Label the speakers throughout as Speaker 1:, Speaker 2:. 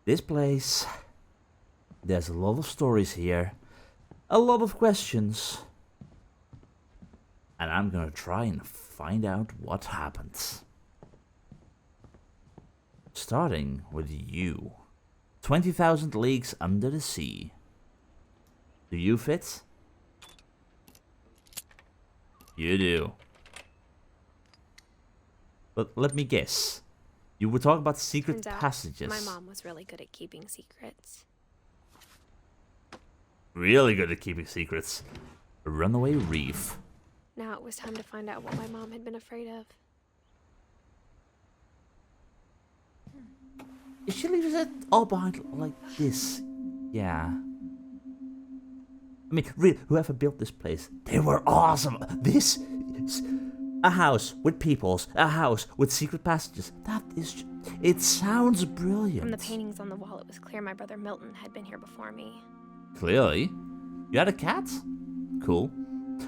Speaker 1: This place, there's a lot of stories here, a lot of questions, and I'm gonna try and find out what happened. Starting with you. 20,000 leagues under the sea. Do you fit? You do. But let me guess. You were talking about secret passages.
Speaker 2: My mom was really good at keeping secrets.
Speaker 1: Really good at keeping secrets. A runaway reef.
Speaker 2: Now it was time to find out what my mom had been afraid of.
Speaker 1: If she leaves it all behind like this, yeah. I mean, really, whoever built this place, they were awesome. This is a house with peoples, a house with secret passages. That is, it sounds brilliant.
Speaker 2: From the paintings on the wall, it was clear my brother Milton had been here before me.
Speaker 1: Clearly? You had a cat? Cool.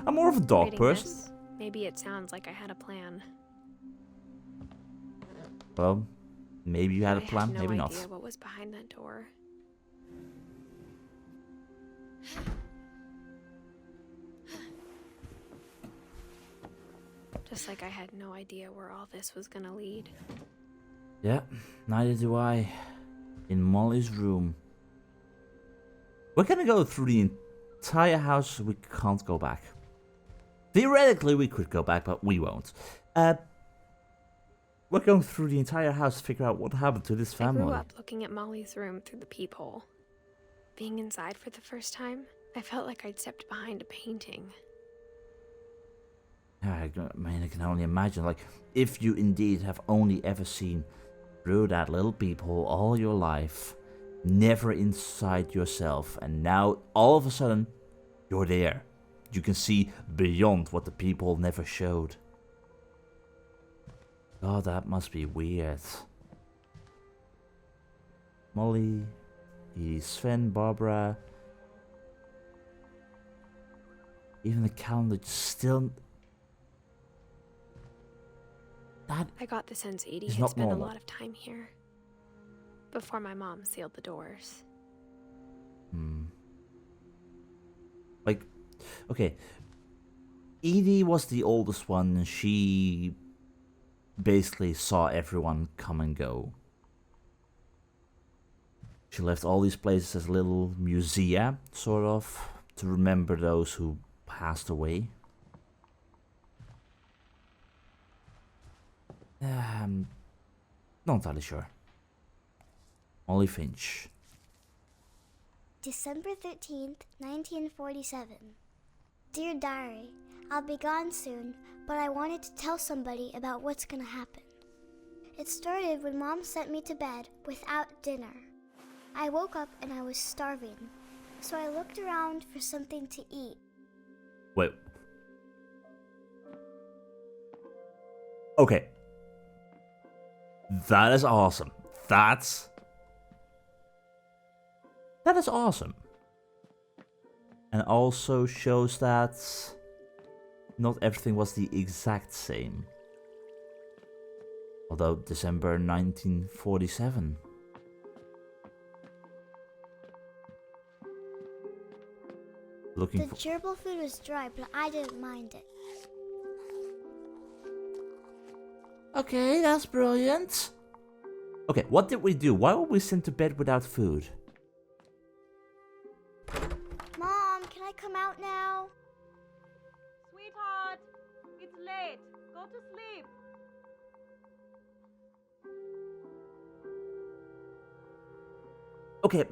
Speaker 1: I'm more of a dog person.
Speaker 2: This, maybe it sounds like I had a plan.
Speaker 1: Well, maybe you had a plan, maybe not.
Speaker 2: I had no idea what was behind that door. Just like I had no idea where all this was gonna lead.
Speaker 1: Yeah, neither do I. In Molly's room. We're gonna go through the entire house so we can't go back. Theoretically, we could go back, but we won't. We're going through the entire house to figure out what happened to this family.
Speaker 2: I grew up looking at Molly's room through the peephole. Being inside for the first time, I felt like I'd stepped behind a painting.
Speaker 1: I mean, I can only imagine, like, if you indeed have only ever seen through that little peephole all your life, never inside yourself, and now, all of a sudden, you're there. You can see beyond what the peephole never showed. God, that must be weird. Molly, Sven, Barbara, even the calendar still...
Speaker 2: I got the sense Edie had spent a lot of time here. Before my mom sealed the doors.
Speaker 1: Like, okay. Edie was the oldest one, and she basically saw everyone come and go. She left all these places as little musea, sort of, to remember those who passed away. Not entirely sure. Molly Finch.
Speaker 3: December 13th, 1947. Dear Diary, I'll be gone soon, but I wanted to tell somebody about what's gonna happen. It started when Mom sent me to bed without dinner. I woke up and I was starving, so I looked around for something to eat.
Speaker 1: Wait. Okay. That is awesome. That is awesome. And also shows that not everything was the exact same. Although December 1947. The
Speaker 3: gerbil food was dry, but I didn't mind it.
Speaker 1: Okay, that's brilliant. Okay, what did we do? Why were we sent to bed without food?
Speaker 3: Mom, can I come out now?
Speaker 4: Sweetheart, it's late. Go to sleep.
Speaker 1: Okay,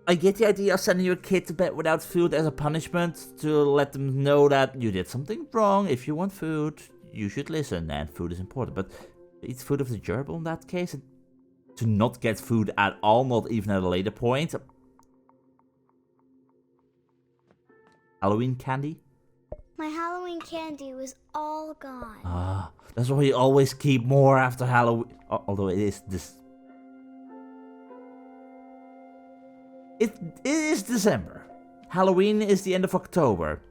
Speaker 1: I get the idea of sending your kid to bed without food as a punishment to let them know that you did something wrong. If you want food, you should listen, and food is important. But eat food of the gerbil in that case, and to not get food at all, not even at a later point. Halloween candy?
Speaker 3: My Halloween candy was all gone.
Speaker 1: Ah, that's why you always keep more after Halloween. Although it is this. It is December. Halloween is the end of October.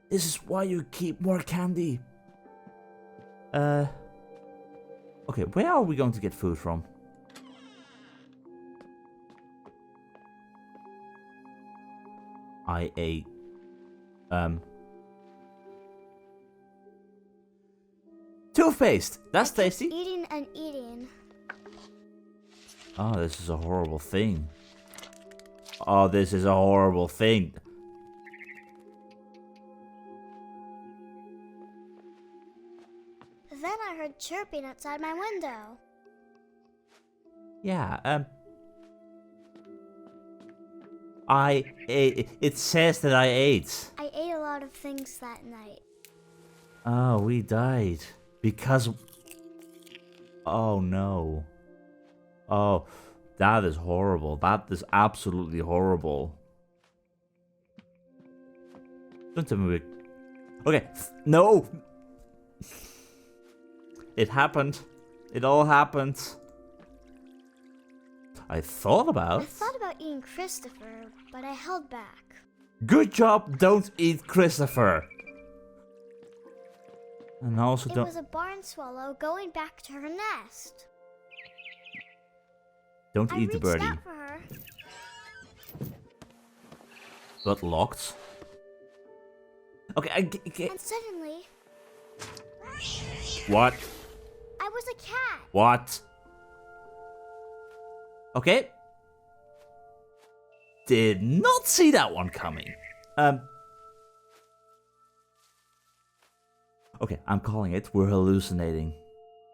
Speaker 1: This is why you keep more candy. Okay, where are we going to get food from? I ate. Toothpaste. That's tasty.
Speaker 3: Eating and eating.
Speaker 1: Oh, this is a horrible thing. Oh, this is a horrible thing.
Speaker 3: Then I heard chirping outside my window.
Speaker 1: Yeah, I ate. It says that I ate.
Speaker 3: I ate a lot of things that night.
Speaker 1: Oh, we died. Because... Oh, no. Oh, that is horrible. That is absolutely horrible. Don't tell me we... Okay, no! It happened. It all happened. I thought about
Speaker 3: eating Christopher, but I held back.
Speaker 1: Good job, don't eat Christopher. And also
Speaker 3: It
Speaker 1: don't...
Speaker 3: was a barn swallow going back to her nest.
Speaker 1: Don't
Speaker 3: I
Speaker 1: eat the
Speaker 3: reached
Speaker 1: birdie.
Speaker 3: out for her.
Speaker 1: But locked. Okay,
Speaker 3: And suddenly,
Speaker 1: What?
Speaker 3: I was a cat.
Speaker 1: What? Okay. Did not see that one coming. Okay, I'm calling it. We're hallucinating.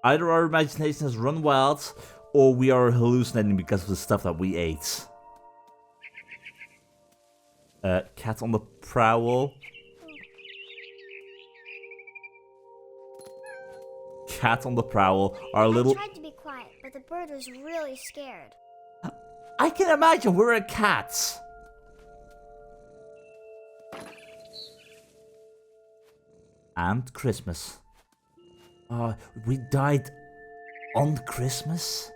Speaker 1: Either our imagination has run wild, or we are hallucinating because of the stuff that we ate. Cat on the prowl. Cat on the prowl. Our little...
Speaker 3: I tried to be quiet, but the bird was really scared.
Speaker 1: I can imagine we're a cat. And Christmas. We died on Christmas?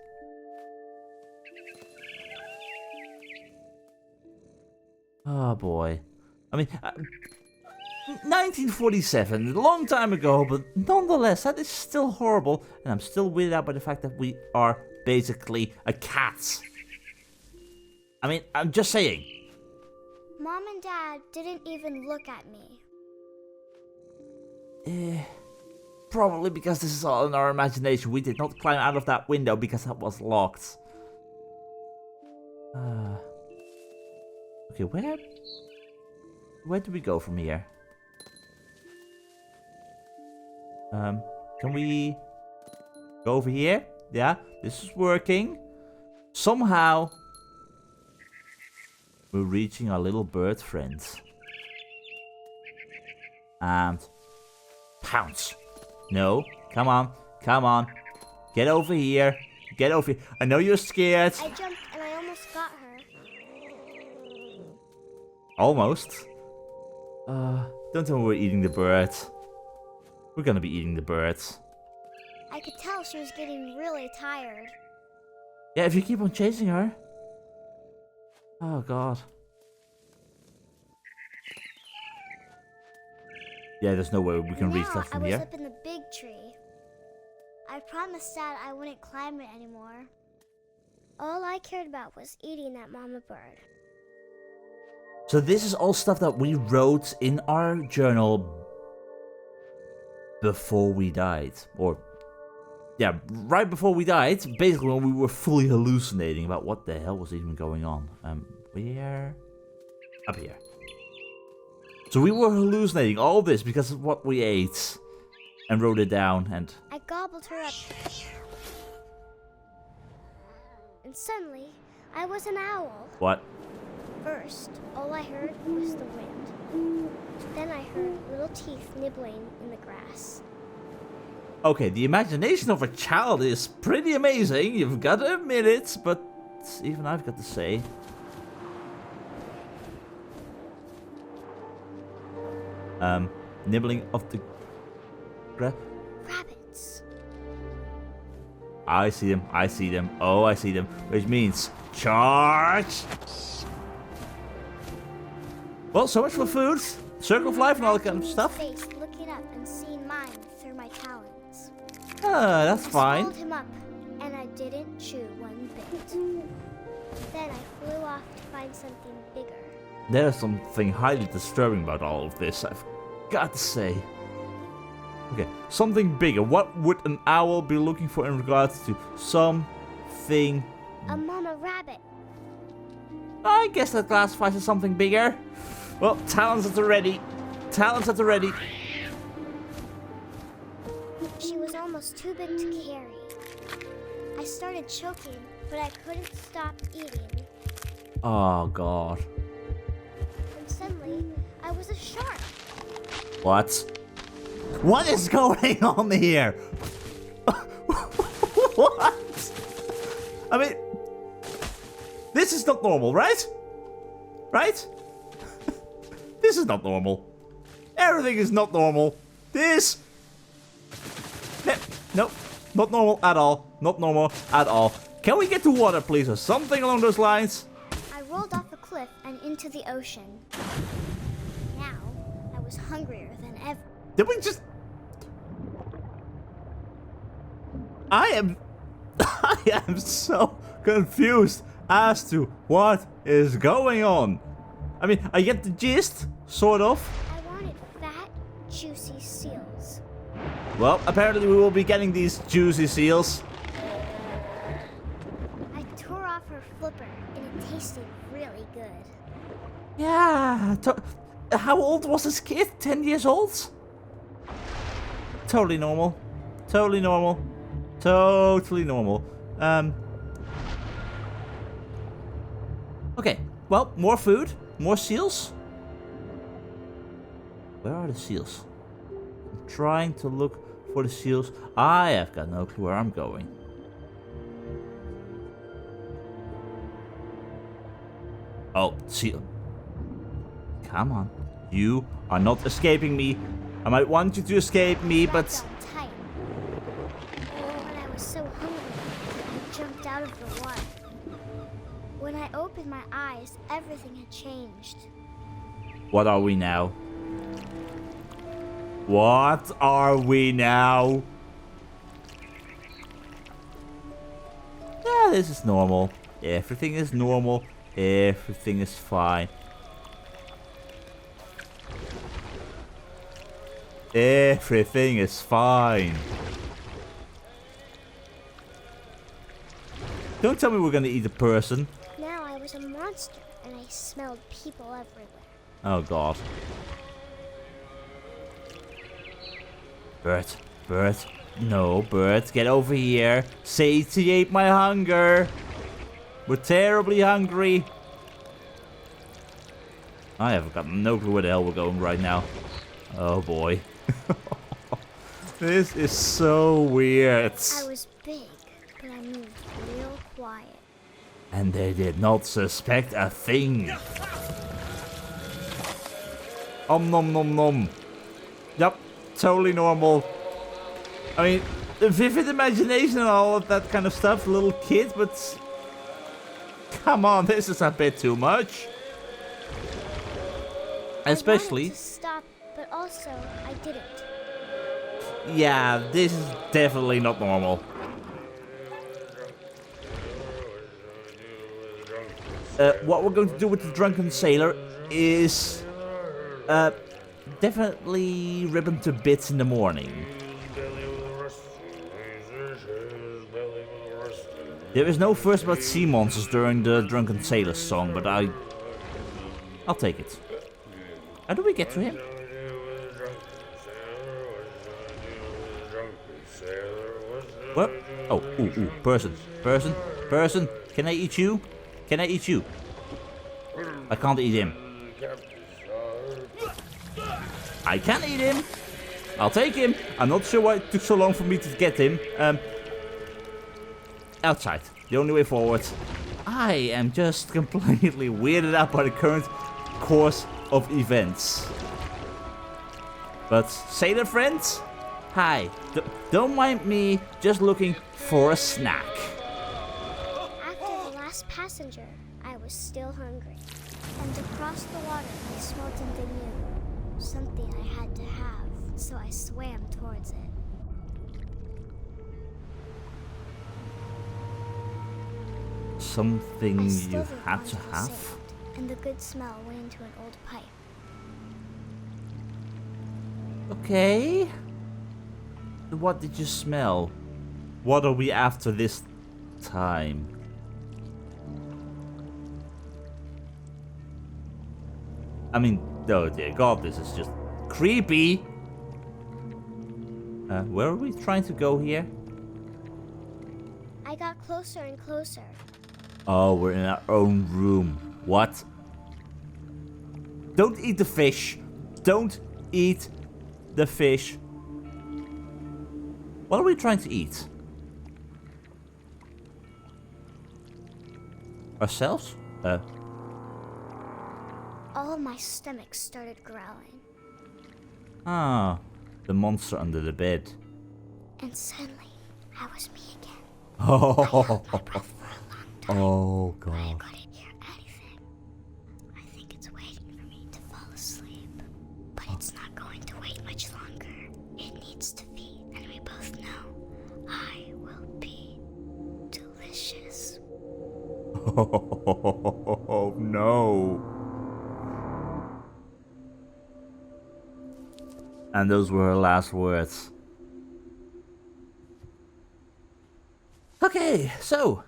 Speaker 1: Oh boy. I mean, 1947, a long time ago, but nonetheless, that is still horrible. And I'm still weirded out by the fact that we are basically a cat. I mean, I'm just saying.
Speaker 3: Mom and Dad didn't even look at me.
Speaker 1: Probably because this is all in our imagination. We did not climb out of that window because that was locked. Okay, where do we go from here? Can we go over here? Yeah, this is working. Somehow, we're reaching our little bird friends. And pounce. No, come on, come on. Get over here. Get over here. I know you're scared.
Speaker 3: I jumped and I almost got her.
Speaker 1: Almost. Don't tell me we're eating the bird. We're gonna be eating the bird.
Speaker 3: I could tell she was getting really tired.
Speaker 1: Yeah, if you keep on chasing her. Oh god. Yeah, there's no way we can reach that from
Speaker 3: I was
Speaker 1: here.
Speaker 3: up in the big tree. I promised Dad I wouldn't climb it anymore. All I cared about was eating that mama bird.
Speaker 1: So this is all stuff that we wrote in our journal before we died. Or, yeah, right before we died. Basically when we were fully hallucinating about what the hell was even going on. Where? Up here. So we were hallucinating all this because of what we ate. And wrote it down and...
Speaker 3: I gobbled her up. And suddenly, I was an owl.
Speaker 1: What?
Speaker 3: First, all I heard was the wind. Then I heard little teeth nibbling in the grass.
Speaker 1: Okay, the imagination of a child is pretty amazing. You've got to admit it, but even I've got to say... nibbling of the...
Speaker 3: Rabbits.
Speaker 1: I see them, I see them, oh I see them, which means charge! Well, so much for food, circle of life and all that kind of stuff.
Speaker 3: Face looking up and seeing mine through my talons.
Speaker 1: Ah, that's fine.
Speaker 3: I swallowed him up, and I didn't chew one bit. Then I flew off to find something bigger.
Speaker 1: There's something highly disturbing about all of this, I've got to say. Okay, something bigger. What would an owl be looking for in regards to something?
Speaker 3: A mama rabbit.
Speaker 1: I guess that classifies as something bigger. Well, talons at the ready. Talons at the ready.
Speaker 3: She was almost too big to carry. I started choking, but I couldn't stop eating.
Speaker 1: Oh, God.
Speaker 3: And suddenly, I was a shark.
Speaker 1: What? What is going on here? What? I mean, this is not normal, right? Right? This is not normal. Everything is not normal. This... Nope. Not normal at all. Not normal at all. Can we get to water, please? Or something along those lines?
Speaker 3: I rolled off a cliff and into the ocean. Now, I was hungrier than ever.
Speaker 1: Did we just... I am so confused as to what is going on. I mean, I get the gist, sort of.
Speaker 3: I wanted fat, juicy seals.
Speaker 1: Well, apparently we will be getting these juicy seals.
Speaker 3: I tore off her flipper, and it tasted really good.
Speaker 1: Yeah. How old was this kid? 10 years old? Totally normal. Totally normal. Totally normal. Okay. Well, more food. More seals. Where are the seals? I'm trying to look for the seals. I have got no clue where I'm going. Oh, seal. Come on. You are not escaping me. I might want you to escape me, but...
Speaker 3: Tight. When I was so hungry, I jumped out of the water. When I opened my eyes, everything had changed.
Speaker 1: What are we now? What are we now? Yeah, this is normal. Everything is normal. Everything is fine. Everything is fine. Don't tell me we're gonna eat a person.
Speaker 3: Now I was a monster, and I smelled people everywhere.
Speaker 1: Oh, God. Bert, Bert. No, Bert, get over here. Satiate my hunger. We're terribly hungry. I have got no clue where the hell we're going right now. Oh, boy. This is so weird.
Speaker 3: I was big, but I moved real quiet.
Speaker 1: And they did not suspect a thing. Nom nom nom. Yep, totally normal. I mean, vivid imagination and all of that kind of stuff, little kid, but... Come on, this is a bit too much. Especially...
Speaker 3: I wanted to stop, but also I didn't.
Speaker 1: Yeah, this is definitely not normal. What we're going to do with the drunken sailor is... definitely rip him to bits in the morning. There is no verse about sea monsters during the Drunken Sailor song, but I'll take it. How do we get to him? What? Oh, ooh, person. Can I eat you? Can I eat you? I can't eat him. I can eat him. I'll take him. I'm not sure why it took so long for me to get him. Outside. The only way forward. I am just completely weirded out by the current course of events. But, sailor friends? Hi. Don't mind me just looking for a snack.
Speaker 3: After the last passenger, I was still hungry. And across the water, I smelled something new. Something I had to have, so I swam towards it.
Speaker 1: Something
Speaker 3: I still
Speaker 1: you
Speaker 3: didn't
Speaker 1: had
Speaker 3: want
Speaker 1: to
Speaker 3: be
Speaker 1: have?
Speaker 3: saved. and the good smell went into an old pipe.
Speaker 1: Okay. What did you smell? What are we after this time? I mean, oh dear God, this is just creepy. Where are we trying to go here?
Speaker 3: I got closer and closer.
Speaker 1: Oh, we're in our own room. What? Don't eat the fish. Don't eat the fish. What are we trying to eat? Ourselves?
Speaker 3: All of my stomach started growling.
Speaker 1: Ah, the monster under the bed.
Speaker 3: And suddenly, I was me again.
Speaker 1: Oh,
Speaker 3: I held my breath for a long time.
Speaker 1: oh
Speaker 3: I
Speaker 1: God.
Speaker 3: couldn't hear anything. I think it's waiting for me to fall asleep. But it's not going to wait much longer. It needs to feed, and we both know I will be delicious.
Speaker 1: Oh no. And those were her last words. Okay, so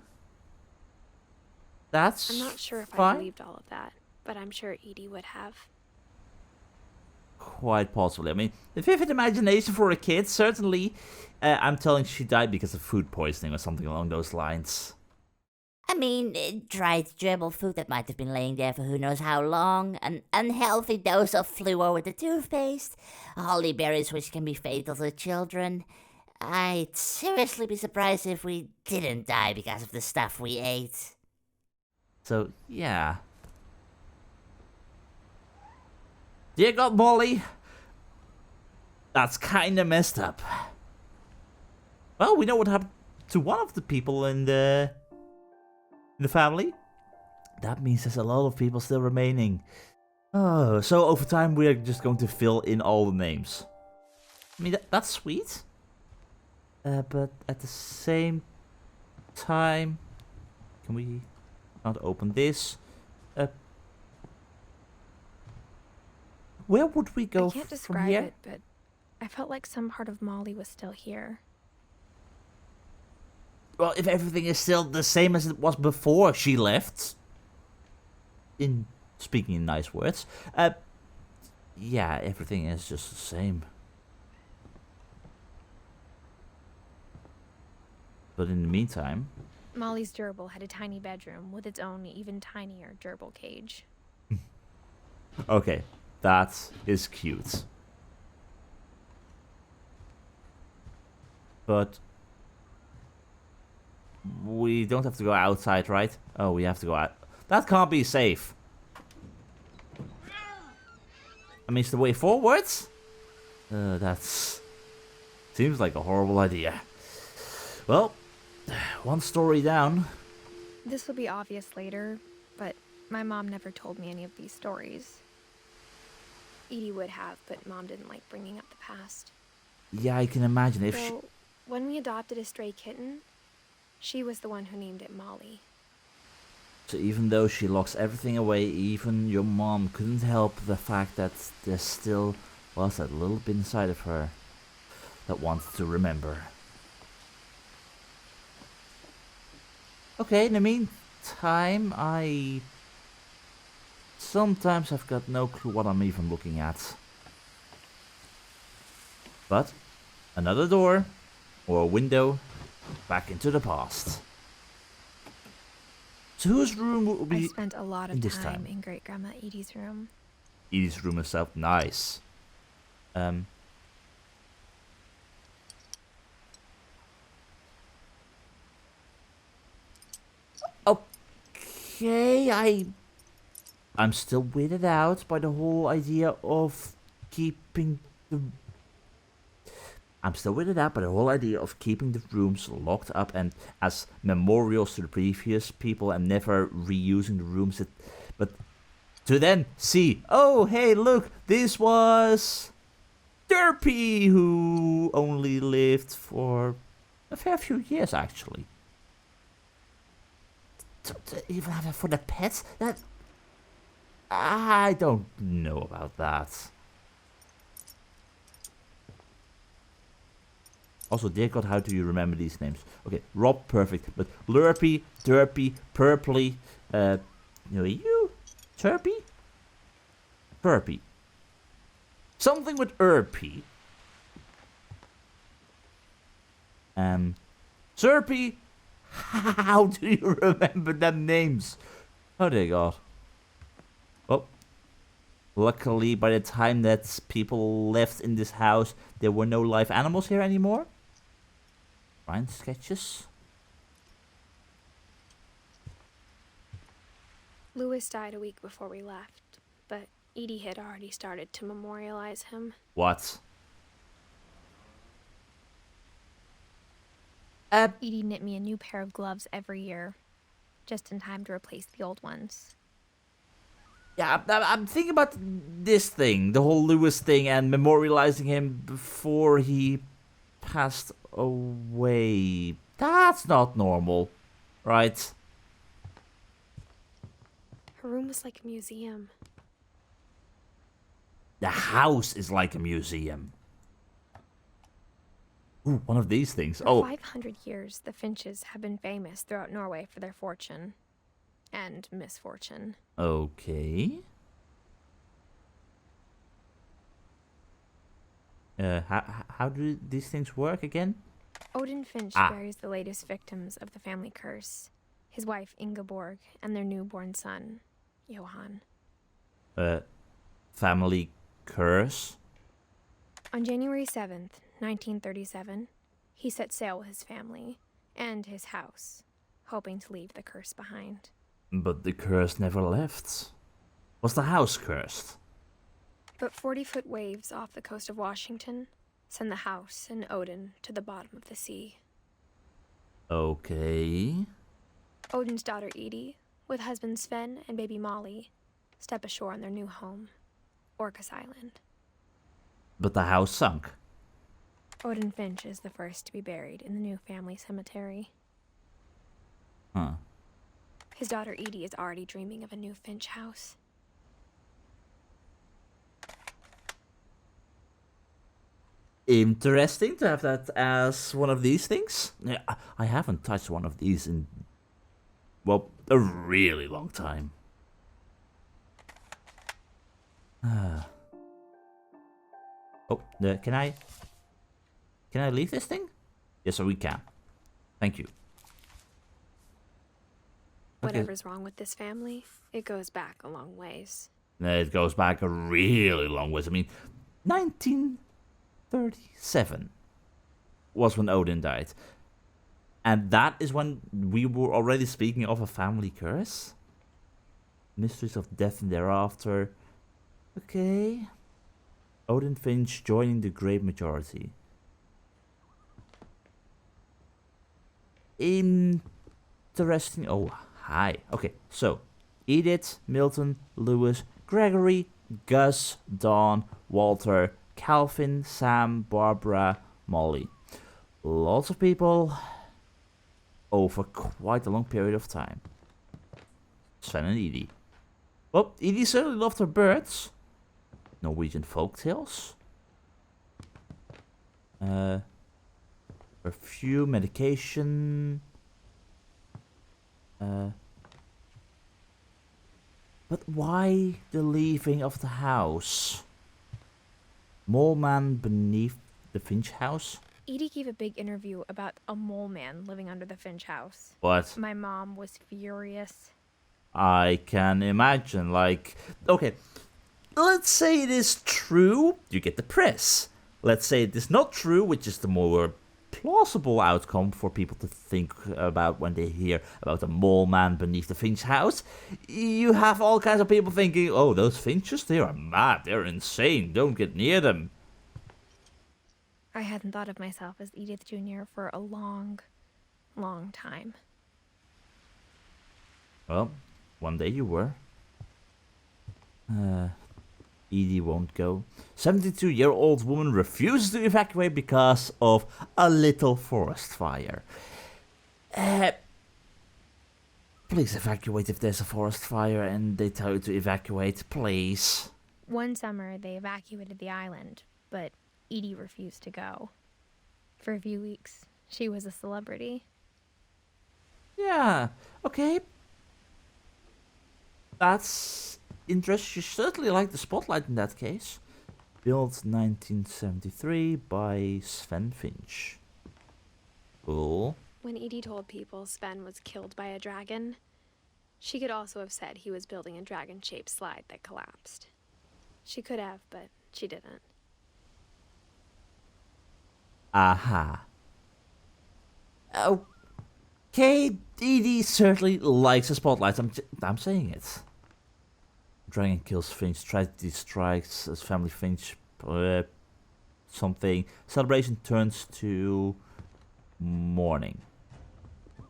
Speaker 1: that's
Speaker 2: I'm not sure if
Speaker 1: fine.
Speaker 2: I believed all of that, but I'm sure Edie would have.
Speaker 1: Quite possibly. I mean, the vivid imagination for a kid, certainly. I'm telling she died because of food poisoning or something along those lines.
Speaker 5: I mean, dried gerbil food that might have been laying there for who knows how long, an unhealthy dose of fluor with the toothpaste, holly berries which can be fatal to children. I'd seriously be surprised if we didn't die because of the stuff we ate.
Speaker 1: So, yeah. Dear God, Molly. That's kinda messed up. Well, we know what happened to one of the people in the family. That means there's a lot of people still remaining. Oh, so over time we're just going to fill in all the names. I mean, that's sweet. But at the same time, can we not open this? Where would we go
Speaker 2: I can't
Speaker 1: from
Speaker 2: describe
Speaker 1: here?
Speaker 2: it, but I felt like some part of Molly was still here.
Speaker 1: Well, if everything is still the same as it was before she left, in speaking in nice words, yeah, everything is just the same. But in the meantime,
Speaker 2: Molly's gerbil had a tiny bedroom with its own even tinier gerbil cage.
Speaker 1: okay, that is cute. But we don't have to go outside, right? Oh, we have to go out. That can't be safe. I mean, it's the way forwards? That's... seems like a horrible idea. Well, one story down.
Speaker 2: This will be obvious later, but my mom never told me any of these stories. Edie would have, but Mom didn't like bringing up the past.
Speaker 1: Yeah, I can imagine if she...
Speaker 2: So, when we adopted a stray kitten, she was the one who named it Molly.
Speaker 1: So even though she locks everything away, even your mom couldn't help the fact that there still was that little bit inside of her that wanted to remember. Okay, in the meantime, sometimes I've got no clue what I'm even looking at. But another door or a window back into the past. So whose room will
Speaker 2: I
Speaker 1: be
Speaker 2: spent a lot
Speaker 1: in
Speaker 2: of
Speaker 1: this
Speaker 2: time
Speaker 1: time?
Speaker 2: in Great Grandma Edie's room.
Speaker 1: Edie's room herself? Nice. Okay, I'm still weirded out by the whole idea of keeping the... I'm still weirded out by the whole idea of keeping the rooms locked up and as memorials to the previous people and never reusing the rooms. But to then see, oh, hey, look, this was Derpy, who only lived for a fair few years, actually. To even have that for the pets, that I don't know about that. Also, dear God, how do you remember these names? Okay, Rob, perfect. But Lurpy, Derpy, Purply, you? Turpy? Purpy. Something with Erpy. Serpy? How do you remember them names? Oh dear God. Well, luckily by the time that people left in this house, there were no live animals here anymore. Fine sketches.
Speaker 2: Lewis died a week before we left, but Edie had already started to memorialize him.
Speaker 1: What?
Speaker 2: Edie knit me a new pair of gloves every year, just in time to replace the old ones.
Speaker 1: Yeah, I'm thinking about this thing, the whole Lewis thing, and memorializing him before he passed away. That's not normal, right?
Speaker 2: Her room was like a museum.
Speaker 1: The house is like a museum. Ooh, one of these things.
Speaker 2: For
Speaker 1: Oh,
Speaker 2: 500 years, the Finches have been famous throughout Norway for their fortune. And misfortune.
Speaker 1: okay. How do these things work again?
Speaker 2: Odin Finch buries the latest victims of the family curse. His wife Ingeborg and their newborn son, Johan.
Speaker 1: Family curse?
Speaker 2: On January 7th, 1937, he set sail with his family and his house, hoping to leave the curse behind.
Speaker 1: But the curse never left. Was the house cursed?
Speaker 2: But 40-foot waves off the coast of Washington send the house and Odin to the bottom of the sea.
Speaker 1: Okay.
Speaker 2: Odin's daughter Edie, with husband Sven and baby Molly, step ashore on their new home, Orcas Island.
Speaker 1: But the house sunk.
Speaker 2: Odin Finch is the first to be buried in the new family cemetery.
Speaker 1: Huh.
Speaker 2: His daughter Edie is already dreaming of a new Finch house.
Speaker 1: Interesting to have that as one of these things. Yeah, I haven't touched one of these in, well, a really long time. Oh, can I leave this thing? Yes, we can. Thank you. Okay.
Speaker 2: Whatever's wrong with this family, it goes back a long ways.
Speaker 1: It goes back a really long ways. I mean, 1937 was when Odin died. And that is when we were already speaking of a family curse. Mysteries of death and thereafter. Okay. Odin Finch joining the great majority. Interesting. Oh, hi. Okay, so Edith, Milton, Lewis, Gregory, Gus, Dawn, Walter, Calvin, Sam, Barbara, Molly. Lots of people over quite a long period of time. Sven and Edie. Well, Edie certainly loved her birds. Norwegian folktales. Perfume, medication. But why the leaving of the house? Mole man beneath the Finch house?
Speaker 2: Edie gave a big interview about a mole man living under the Finch house.
Speaker 1: What?
Speaker 2: My mom was furious.
Speaker 1: I can imagine, like... Okay, let's say it is true, you get the press. Let's say it is not true, which is the more plausible outcome for people to think about when they hear about a mole man beneath the Finch house. You have all kinds of people thinking, oh, those Finches, they are mad, they're insane, don't get near them.
Speaker 2: I hadn't thought of myself as Edith Jr. for a long, long time.
Speaker 1: Well, one day you were. Edie won't go. 72-year-old woman refuses to evacuate because of a little forest fire. Please evacuate if there's a forest fire and they tell you to evacuate, please.
Speaker 2: One summer, they evacuated the island, but Edie refused to go. For a few weeks, she was a celebrity.
Speaker 1: Yeah, okay. That's interesting. You certainly like the spotlight in that case. Built 1973 by Sven Finch. Cool.
Speaker 2: When Edie told people Sven was killed by a dragon, she could also have said he was building a dragon-shaped slide that collapsed. She could have, but she didn't.
Speaker 1: Aha. Okay, Edie certainly likes the spotlight. I'm saying it. Dragon kills Finch, tragedy strikes as family Finch, something. Celebration turns to mourning.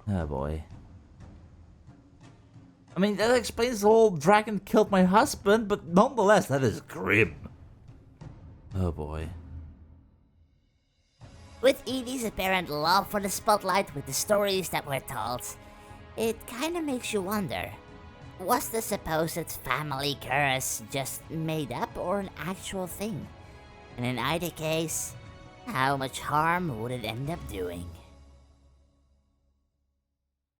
Speaker 1: Oh boy. I mean, that explains the whole dragon killed my husband, but nonetheless, that is grim. Oh boy.
Speaker 5: With Edie's apparent love for the spotlight with the stories that were told, it kinda makes you wonder, was the supposed family curse just made up or an actual thing? And in either case, how much harm would it end up doing?